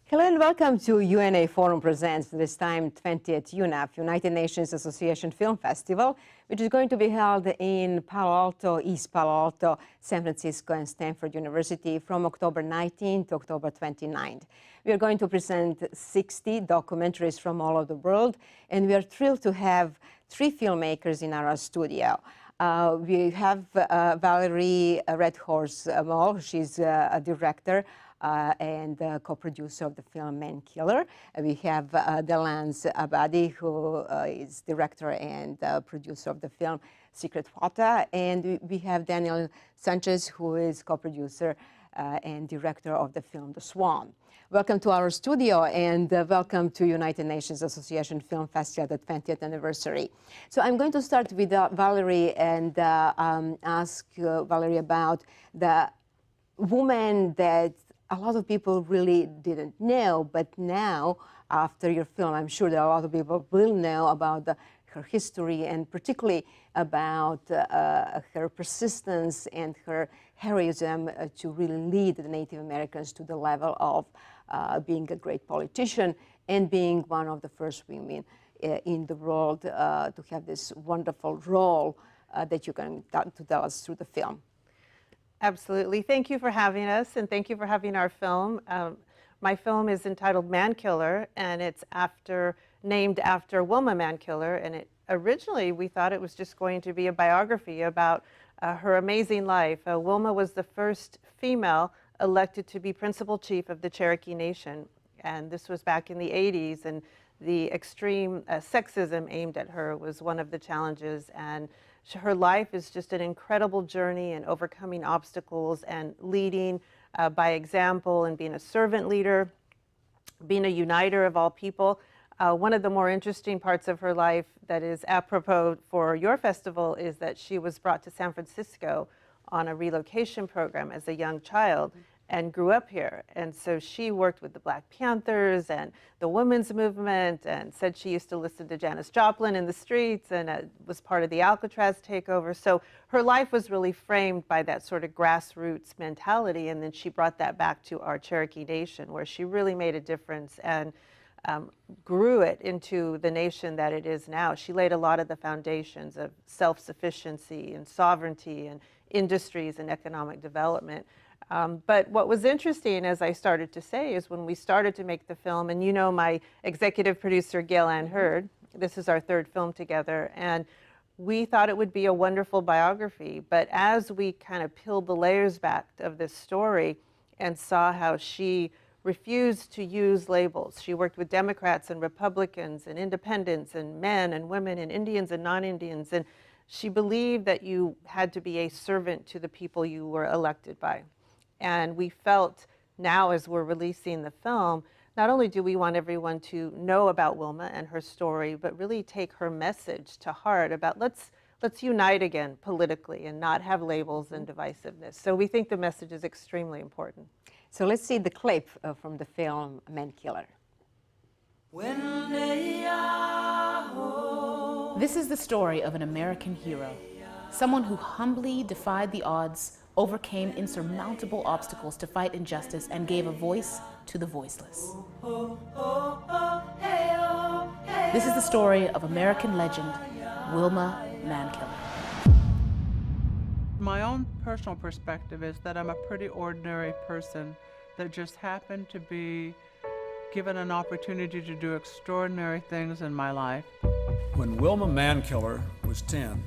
Hello and welcome to UNA Forum Presents, this time 20th UNAFF, United Nations Association Film Festival, which is going to be held in Palo Alto, East Palo Alto, San Francisco, and Stanford University from October 19th to October 29th. We are going to present 60 documentaries from all over the world, and we are thrilled to have 3 filmmakers in our studio. We have Valerie Redhorse Moll. She's a director and co-producer of the film Man Killer. We have Delance Abadi, who is director and producer of the film Secret Water. And we have Daniel Sanchez, who is co-producer and director of the film The Swan. Welcome to our studio, and welcome to United Nations Association Film Festival, the 20th anniversary. So I'm going to start with Valerie and ask Valerie about the woman that a lot of people really didn't know, but now, after your film, I'm sure that a lot of people will know about her history, and particularly about her persistence and her heroism to really lead the Native Americans to the level of being a great politician and being one of the first women in the world to have this wonderful role that you're going to tell us through the film. Absolutely. Thank you for having us, and thank you for having our film. My film is entitled Man Killer, and it's named after Wilma Mankiller. And originally we thought it was just going to be a biography about her amazing life. Wilma was the first female elected to be principal chief of the Cherokee Nation, and this was back in the 80s. And the extreme sexism aimed at her was one of the challenges. And her life is just an incredible journey in overcoming obstacles and leading by example and being a servant leader, being a uniter of all people. One of the more interesting parts of her life that is apropos for your festival is that she was brought to San Francisco on a relocation program as a young child and grew up here. And so she worked with the Black Panthers and the women's movement, and said she used to listen to Janis Joplin in the streets, and was part of the Alcatraz takeover. So her life was really framed by that sort of grassroots mentality, and then she brought that back to our Cherokee Nation, where she really made a difference and grew it into the nation that it is now. She laid a lot of the foundations of self-sufficiency and sovereignty and industries and economic development. But what was interesting, as I started to say, is when we started to make the film, and you know my executive producer, Gail Ann Hurd, this is our 3rd film together, and we thought it would be a wonderful biography. But as we kind of peeled the layers back of this story and saw how she refused to use labels, she worked with Democrats and Republicans and independents and men and women and Indians and non-Indians, and she believed that you had to be a servant to the people you were elected by. And we felt now, as we're releasing the film, not only do we want everyone to know about Wilma and her story, but really take her message to heart about let's unite again politically and not have labels and divisiveness. So we think the message is extremely important. So let's see the clip from the film Man Killer. This is the story of an American hero, someone who humbly defied the odds, overcame insurmountable obstacles to fight injustice, and gave a voice to the voiceless. This is the story of American legend, Wilma Mankiller. My own personal perspective is that I'm a pretty ordinary person that just happened to be given an opportunity to do extraordinary things in my life. When Wilma Mankiller was 10,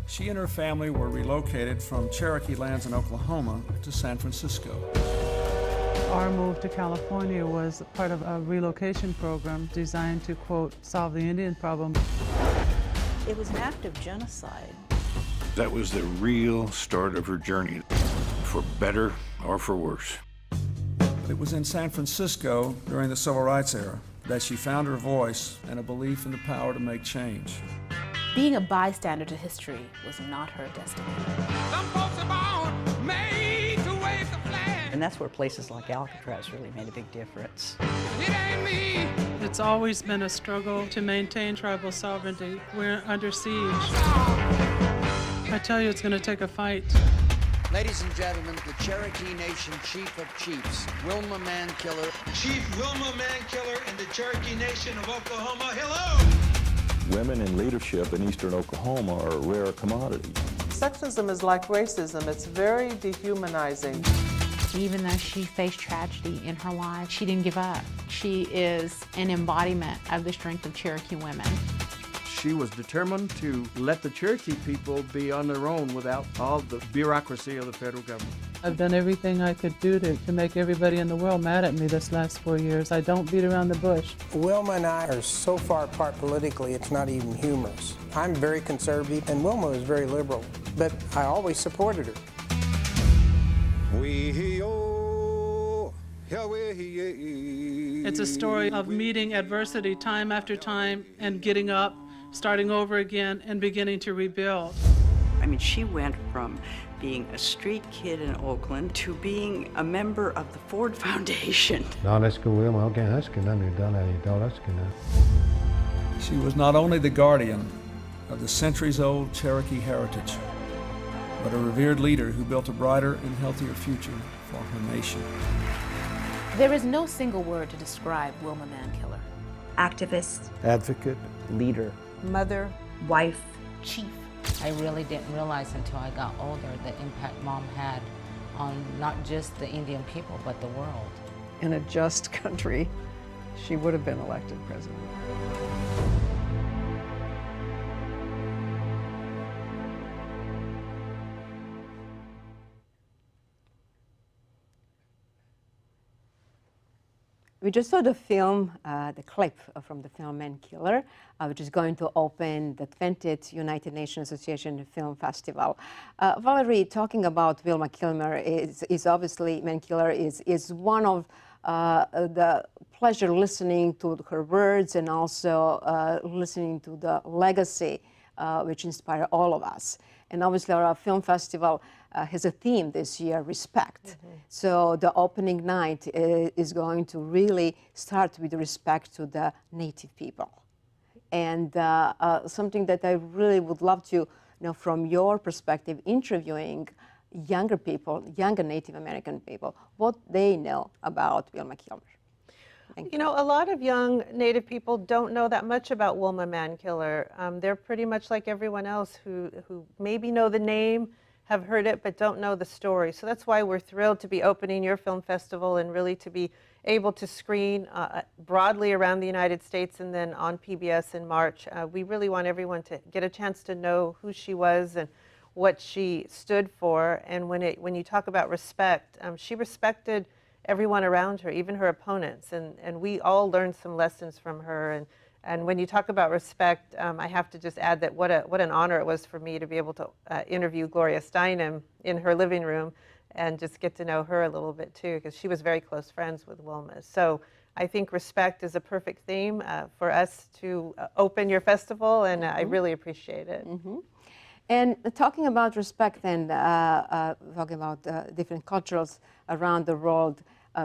she and her family were relocated from Cherokee lands in Oklahoma to San Francisco. Our move to California was part of a relocation program designed to, quote, solve the Indian problem. It was an act of genocide. That was the real start of her journey, for better or for worse. It was in San Francisco during the Civil Rights era that she found her voice and a belief in the power to make change. Being a bystander to history was not her destiny. Some folks are born made to wave the flag. And that's where places like Alcatraz really made a big difference. It ain't me. It's always been a struggle to maintain tribal sovereignty. We're under siege. I tell you, it's going to take a fight. Ladies and gentlemen, the Cherokee Nation Chief of Chiefs, Wilma Mankiller. Chief Wilma Mankiller in the Cherokee Nation of Oklahoma. Hello! Women in leadership in eastern Oklahoma are a rare commodity. Sexism is like racism. It's very dehumanizing. Even though she faced tragedy in her life, she didn't give up. She is an embodiment of the strength of Cherokee women. She was determined to let the Cherokee people be on their own without all the bureaucracy of the federal government. I've done everything I could do to make everybody in the world mad at me this last 4 years. I don't beat around the bush. Wilma and I are so far apart politically, it's not even humorous. I'm very conservative, and Wilma is very liberal, but I always supported her. It's a story of meeting adversity time after time and getting up, starting over again, and beginning to rebuild. I mean, she went from being a street kid in Oakland to being a member of the Ford Foundation. She was not only the guardian of the centuries-old Cherokee heritage, but a revered leader who built a brighter and healthier future for her nation. There is no single word to describe Wilma Mankiller. Activist. Advocate. Leader. Mother. Wife. Chief. I really didn't realize until I got older the impact Mom had on not just the Indian people, but the world. In a just country, she would have been elected president. We just saw the film, the clip from the film Mankiller, which is going to open the 20th United Nations Association Film Festival. Valerie, talking about Wilma Kilmer is obviously, Mankiller is one of the pleasure listening to her words and also listening to the legacy which inspire all of us. And obviously our film festival has a theme this year, respect. Mm-hmm. So the opening night is going to really start with respect to the Native people. And something that I really would love to know from your perspective, interviewing younger people, younger Native American people, what they know about Wilma Kilmer. You know, a lot of young Native people don't know that much about Wilma Mankiller. They're pretty much like everyone else who maybe know the name, have heard it, but don't know the story. So that's why we're thrilled to be opening your film festival and really to be able to screen broadly around the United States and then on PBS in March. We really want everyone to get a chance to know who she was and what she stood for. And when you talk about respect, she respected everyone around her, even her opponents, and we all learned some lessons from her. And when you talk about respect, I have to just add that what an honor it was for me to be able to interview Gloria Steinem in her living room and just get to know her a little bit too, because she was very close friends with Wilma. So I think respect is a perfect theme for us to open your festival, and I really appreciate it. Mm-hmm. And talking about respect and talking about different cultures around the world,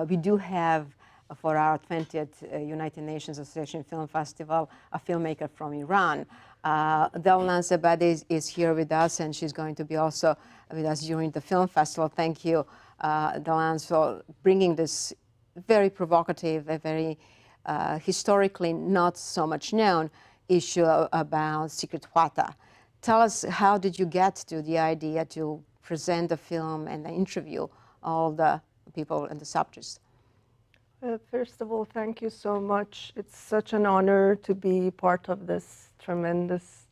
we do have for our 20th United Nations Association Film Festival a filmmaker from Iran. Dallan Zebadi is here with us, and she's going to be also with us during the film festival. Thank you, Dallan, for bringing this very provocative, a very historically not so much known issue about secret Huata. Tell us, how did you get to the idea to present the film and interview all the people and the subjects? First of all, thank you so much. It's such an honor to be part of this tremendous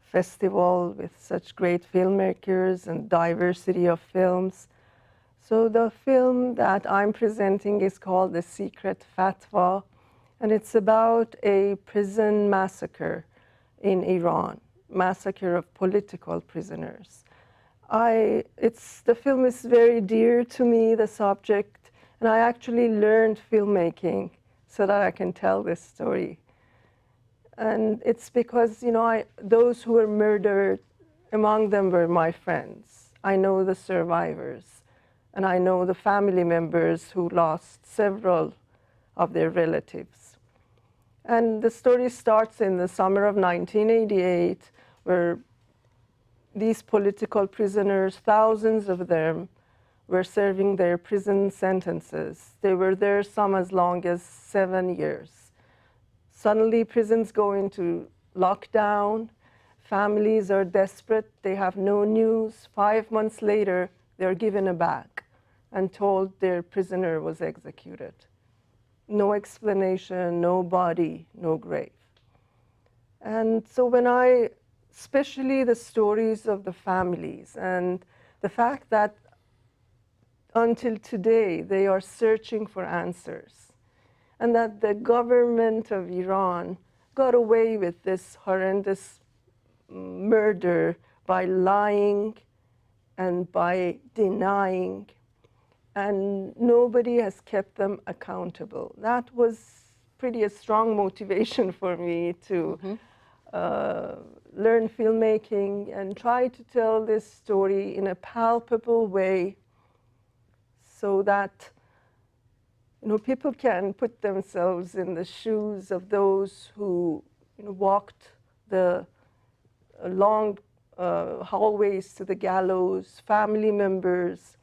festival with such great filmmakers and diversity of films. So the film that I'm presenting is called The Secret Fatwa, and it's about a prison massacre in Iran, massacre of political prisoners. The film is very dear to me, the subject, and I actually learned filmmaking so that I can tell this story. And it's because, you know, those who were murdered, among them were my friends. I know the survivors, and I know the family members who lost several of their relatives. And the story starts in the summer of 1988, where these political prisoners, thousands of them, were serving their prison sentences. They were there some as long as 7 years. Suddenly prisons go into lockdown, families are desperate, they have no news. 5 months later, they're given a bag and told their prisoner was executed. No explanation, no body, no grave. And so when especially the stories of the families and the fact that until today they are searching for answers, and that the government of Iran got away with this horrendous murder by lying and by denying, and nobody has kept them accountable. That was pretty a strong motivation for me to learn filmmaking and try to tell this story in a palpable way so that people can put themselves in the shoes of those who walked the long hallways to the gallows, family members.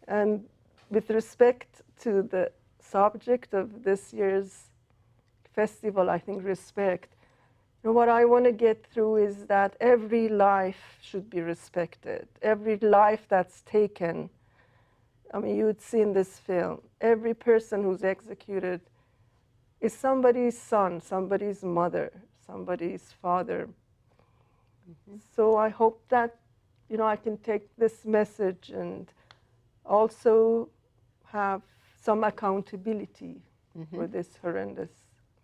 And with respect to the subject of this year's festival, I think respect, what I want to get through is that every life should be respected. Every life that's taken, I mean, you would see in this film, every person who's executed is somebody's son, somebody's mother, somebody's father. So I hope that, I can take this message and also have some accountability for this horrendous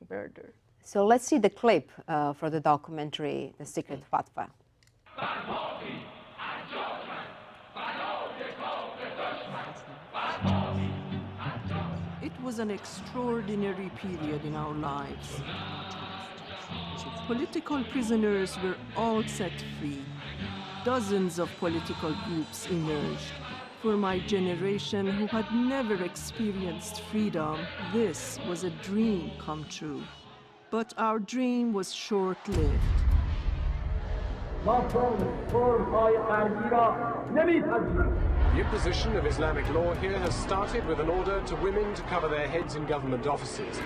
murder. So let's see the clip for the documentary, The Secret Fatwa. It was an extraordinary period in our lives. Political prisoners were all set free. Dozens of political groups emerged. For my generation who had never experienced freedom, this was a dream come true. But our dream was short-lived. The imposition of Islamic law here has started with an order to women to cover their heads in government offices.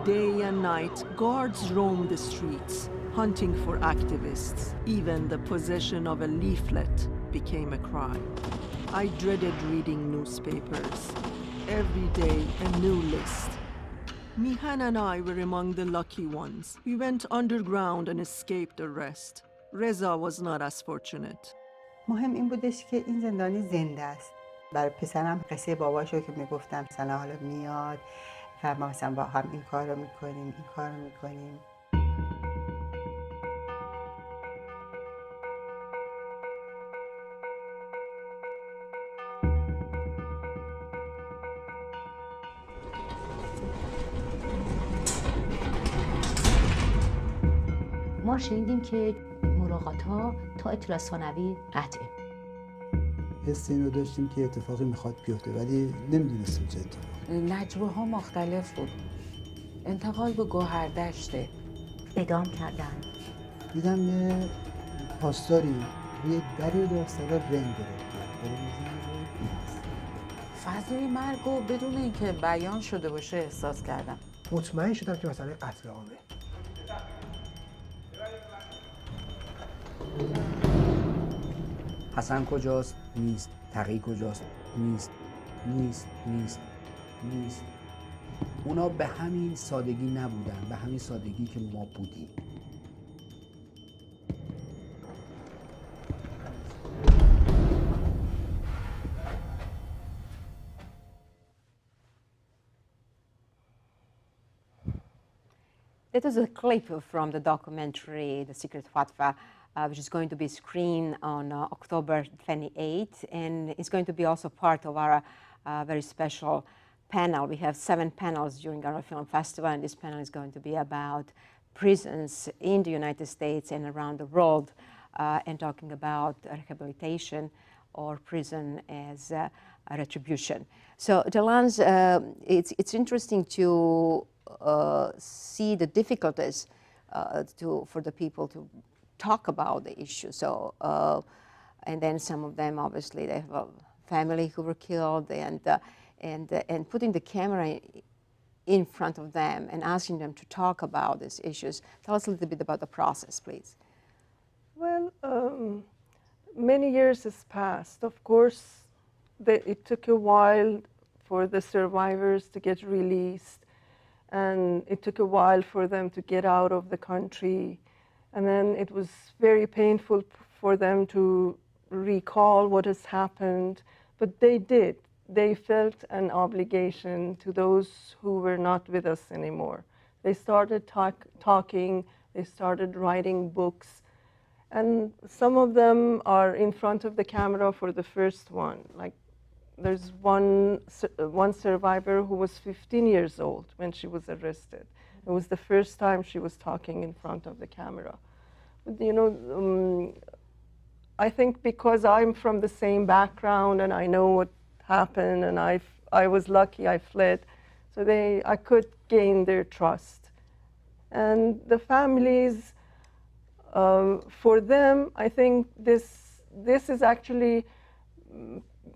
Day and night, guards roamed the streets, hunting for activists. Even the possession of a leaflet became a crime. I dreaded reading newspapers. Every day, a new list. Mihan and I were among the lucky ones. We went underground and escaped arrest. Reza was not as fortunate. مهم این بودش که این زندانی زنده است. برای پسرم قصه باباشو که میگفتم سنا حالا میاد و ما مثلا با هم این کار رو میکنیم این کار رو میکنیم. ما شنیدیم که ملاقات ها تا اطلاع ثانوی قطعه. حس این رو داشتیم که اتفاقی میخواد بیفته ولی نمیدونستیم چه اتفاقی. نجوه ها مختلف بود. انتقال به گوهردشته. اعدام کردن. دیدم یه پاسداری روی دری دار صدا رنگ گرفت. فضای مرگ رو بدون اینکه بیان شده باشه احساس کردم. مطمئن شدم که مسئله قتل عامه. حسن کجاست؟ نیست. تقی کجاست؟ نیست. اونا به همین سادگی نبودن، به همین سادگی که ما بودیم. That was a clip from the documentary, The Secret Fatwa, which is going to be screened on October 28th, and it's going to be also part of our very special panel. We have 7 panels during our film festival, and this panel is going to be about prisons in the United States and around the world, and talking about rehabilitation or prison as a retribution. So, Jalans, it's interesting to see the difficulties for the people to talk about the issue. So, and then some of them, obviously, they have a family who were killed, and putting the camera in front of them and asking them to talk about these issues. Tell us a little bit about the process, please. Well, many years has passed. Of course, it took a while for the survivors to get released, and it took a while for them to get out of the country. And then it was very painful for them to recall what has happened, but they did. They felt an obligation to those who were not with us anymore. They started talking, they started writing books, and some of them are in front of the camera for the first one. Like, there's one survivor who was 15 years old when she was arrested. It was the first time she was talking in front of the camera. But, you know, I think because I'm from the same background and I know what happened, and I was lucky I fled, so I could gain their trust. And the families, for them, I think this is actually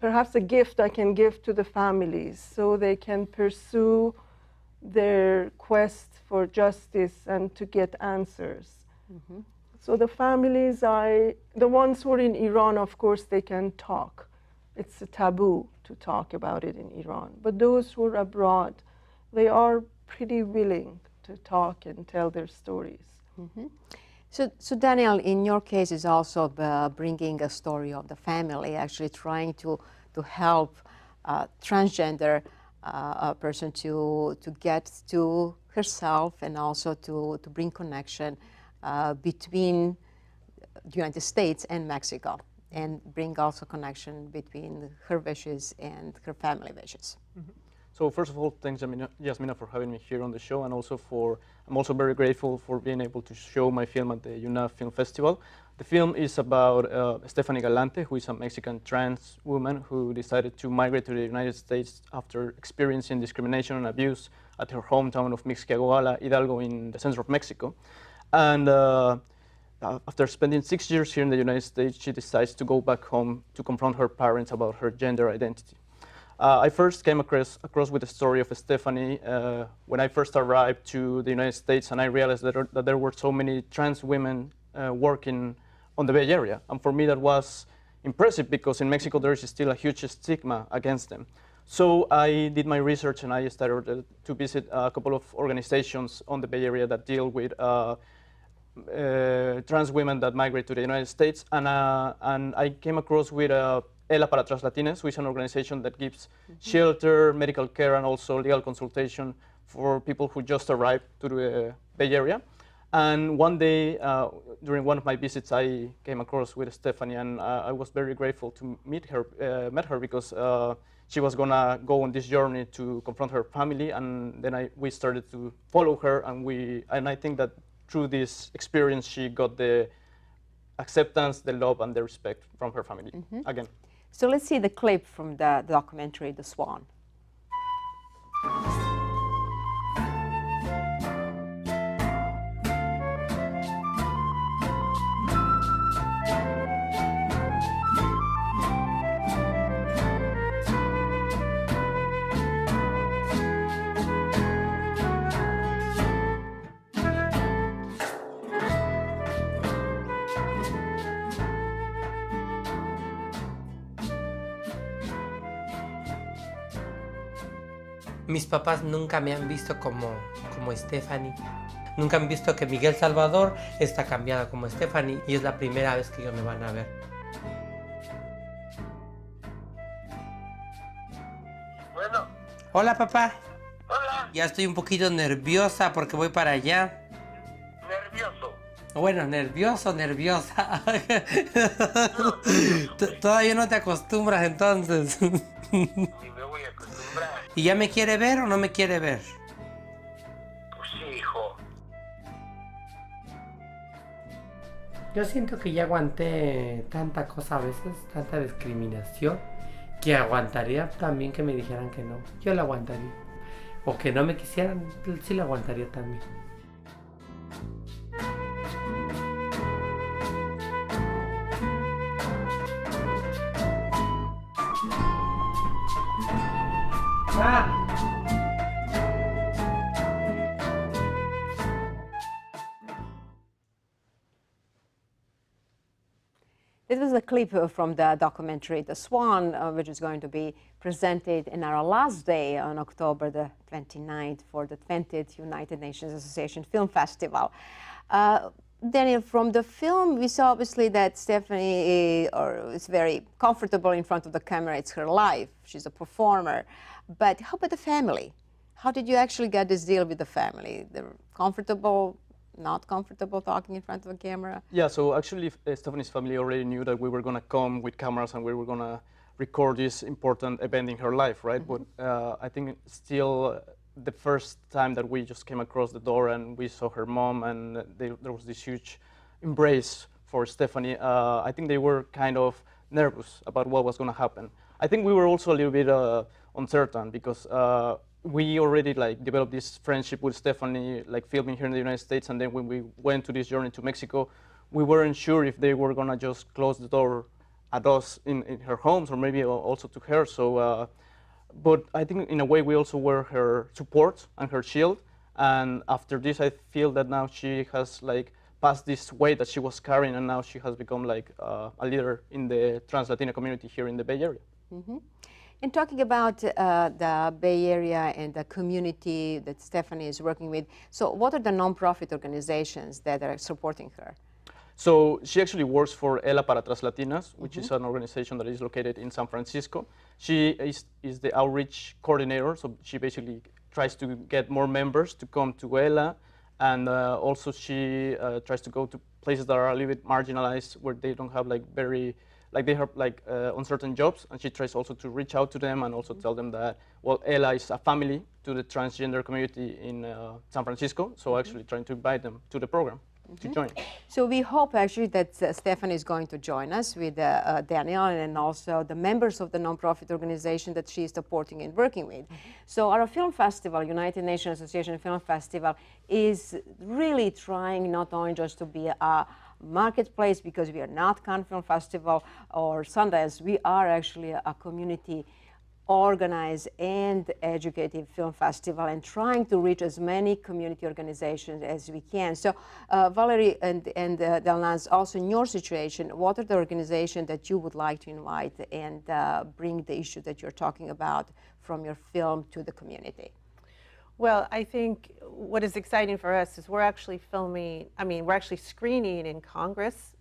perhaps a gift I can give to the families, so they can pursue their quest for justice and to get answers. Mm-hmm. So the families, the ones who are in Iran, of course, they can talk. It's a taboo to talk about it in Iran. But those who are abroad, they are pretty willing to talk and tell their stories. Mm-hmm. So Daniel, in your case, is also bringing a story of the family, actually trying to help transgender person to get to herself, and also to bring connection between the United States and Mexico, and bring also connection between her wishes and her family wishes. Mm-hmm. So first of all, thanks Yasmina for having me here on the show, and also I'm also very grateful for being able to show my film at the UNAFF Film Festival. The film is about Stephanie Galante, who is a Mexican trans woman who decided to migrate to the United States after experiencing discrimination and abuse at her hometown of Mixquiahuala, Hidalgo, in the center of Mexico. And after spending 6 years here in the United States, she decides to go back home to confront her parents about her gender identity. I first came across with the story of Stephanie when I first arrived to the United States, and I realized that there were so many trans women working on the Bay Area. And for me, that was impressive, because in Mexico there is still a huge stigma against them. So I did my research, and I started to visit a couple of organizations on the Bay Area that deal with trans women that migrate to the United States, and I came across with ELA para Translatines, which is an organization that gives shelter, medical care, and also legal consultation for people who just arrived to the Bay Area. And one day, during one of my visits, I came across with Stephanie, and I was very grateful to met her because she was gonna go on this journey to confront her family, and then we started to follow her, and I think that through this experience, she got the acceptance, the love, and the respect from her family again. So let's see the clip from the documentary, The Swan. Mis papás nunca me han visto como Stephanie. Nunca han visto que Miguel Salvador está cambiada como Stephanie, y es la primera vez que ellos me van a ver. Bueno. Hola, papá. Hola. Ya estoy un poquito nerviosa porque voy para allá. Nervioso. Bueno, nerviosa. Todavía no te acostumbras entonces. Ni me voy a acostumbrar. ¿Y ya me quiere ver o no me quiere ver? Pues sí, hijo. Yo siento que ya aguanté tanta cosa a veces, tanta discriminación, que aguantaría también que me dijeran que no. Yo la aguantaría. o que no me quisieran, sí lo aguantaría también. This was a clip from the documentary The Swan, which is going to be presented in our last day on October the 29th for the 20th United Nations Association Film Festival. Daniel, from the film, we saw obviously that Stephanie is very comfortable in front of the camera. It's her life. She's a performer. But how about the family? How did you actually get this deal with the family? They're comfortable, not comfortable talking in front of a camera? Yeah, so actually Stephanie's family already knew that we were going to come with cameras and we were going to record this important event in her life, right? Mm-hmm. But I think still the first time that we just came across the door and we saw her mom and there was this huge embrace for Stephanie, I think they were kind of nervous about what was going to happen. I think we were also a little bit uncertain because we already developed this friendship with Stephanie, filming here in the United States, and then when we went to this journey to Mexico, we weren't sure if they were gonna just close the door at us in her homes or maybe also to her. So, but I think in a way we also were her support and her shield. And after this, I feel that now she has passed this weight that she was carrying, and now she has become a leader in the trans-Latina community here in the Bay Area. Mm-hmm. And talking about the Bay Area and the community that Stephanie is working with, so what are the nonprofit organizations that are supporting her? So she actually works for ELA para Translatinas, which is an organization that is located in San Francisco. She is the outreach coordinator, so she basically tries to get more members to come to ELA, and also she tries to go to places that are a little bit marginalized, where they don't have they have uncertain jobs, and she tries also to reach out to them and also tell them that, well, ELA is a family to the transgender community in San Francisco, so actually trying to invite them to the program to join. So we hope actually that Stephanie is going to join us with Daniel and also the members of the nonprofit organization that she is supporting and working with. So our film festival, United Nations Association Film Festival, is really trying not only just to be a marketplace, because we are not Cannes Film Festival or Sundance, we are actually a community organized and educative film festival and trying to reach as many community organizations as we can. So Valerie and Delnaz, also in your situation, what are the organizations that you would like to invite and bring the issue that you're talking about from your film to the community? Well, I think what is exciting for us is we're actually screening in Congress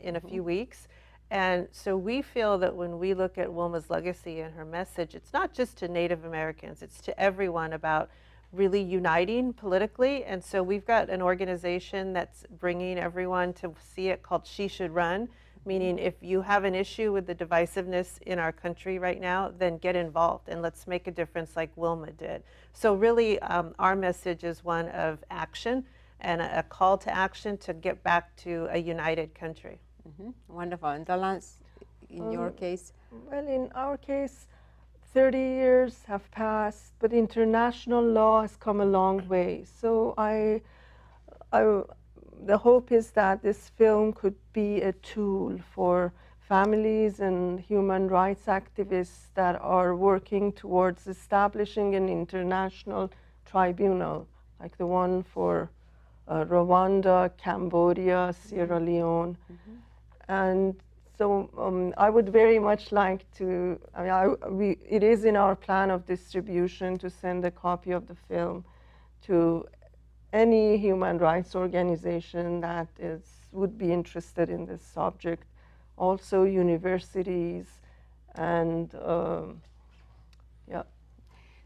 in a few weeks. And so we feel that when we look at Wilma's legacy and her message, it's not just to Native Americans, it's to everyone about really uniting politically. And so we've got an organization that's bringing everyone to see it called She Should Run, meaning if you have an issue with the divisiveness in our country right now, then get involved and let's make a difference like Wilma did. So really our message is one of action and a call to action to get back to a united country. Wonderful. And Delnaz, in your case? Well, in our case, 30 years have passed, but international law has come a long way. So the hope is that this film could be a tool for families and human rights activists that are working towards establishing an international tribunal, like the one for Rwanda, Cambodia, Sierra Leone. And so I would very much like to, it is in our plan of distribution to send a copy of the film to any human rights organization that would be interested in this subject, also universities, and yeah.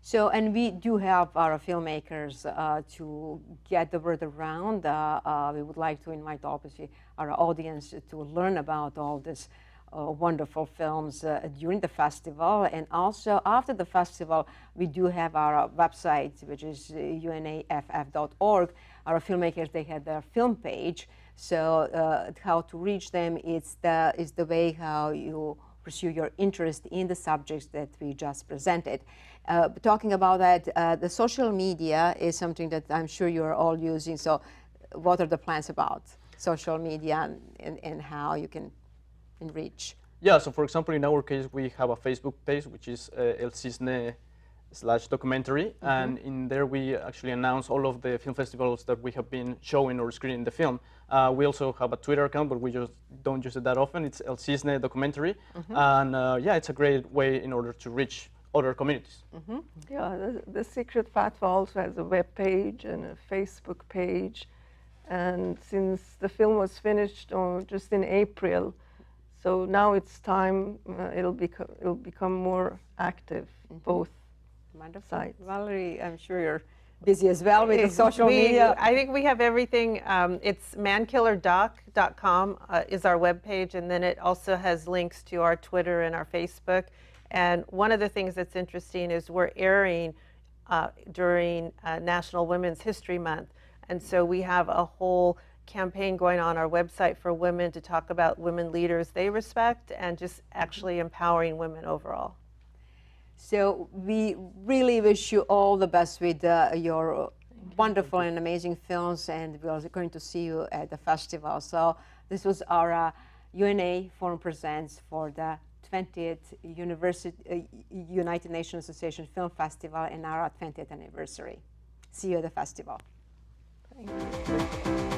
So, and we do help our filmmakers to get the word around. We would like to invite, obviously, our audience to learn about all these wonderful films during the festival. And also, after the festival, we do have our website, which is unaff.org. Our filmmakers, they have their film page. So how to reach them is the way how you pursue your interest in the subjects that we just presented. Talking about that, the social media is something that I'm sure you're all using. So what are the plans about social media and how you can enrich? Yeah, so for example, in our case, we have a Facebook page, which is El Cisne /documentary, and in there we actually announce all of the film festivals that we have been showing or screening the film. We also have a Twitter account, but we just don't use it that often. It's El Cisne documentary, and yeah, it's a great way in order to reach other communities. Yeah, the Secret Fatwa also has a web page and a Facebook page, and since the film was finished just in April, so now it's time, it'll become more active, both sides. Valerie, I'm sure you're busy as well with the social media. I think we have everything. It's mankillerdoc.com is our webpage, and then it also has links to our Twitter and our Facebook. And one of the things that's interesting is we're airing during National Women's History Month. And so we have a whole campaign going on our website for women to talk about women leaders they respect and just actually empowering women overall. So we really wish you all the best with your wonderful and amazing films, and we're going to see you at the festival. So this was our UNA Forum Presents for the 20th United Nations Association Film Festival and our 20th anniversary. See you at the festival. Thank you.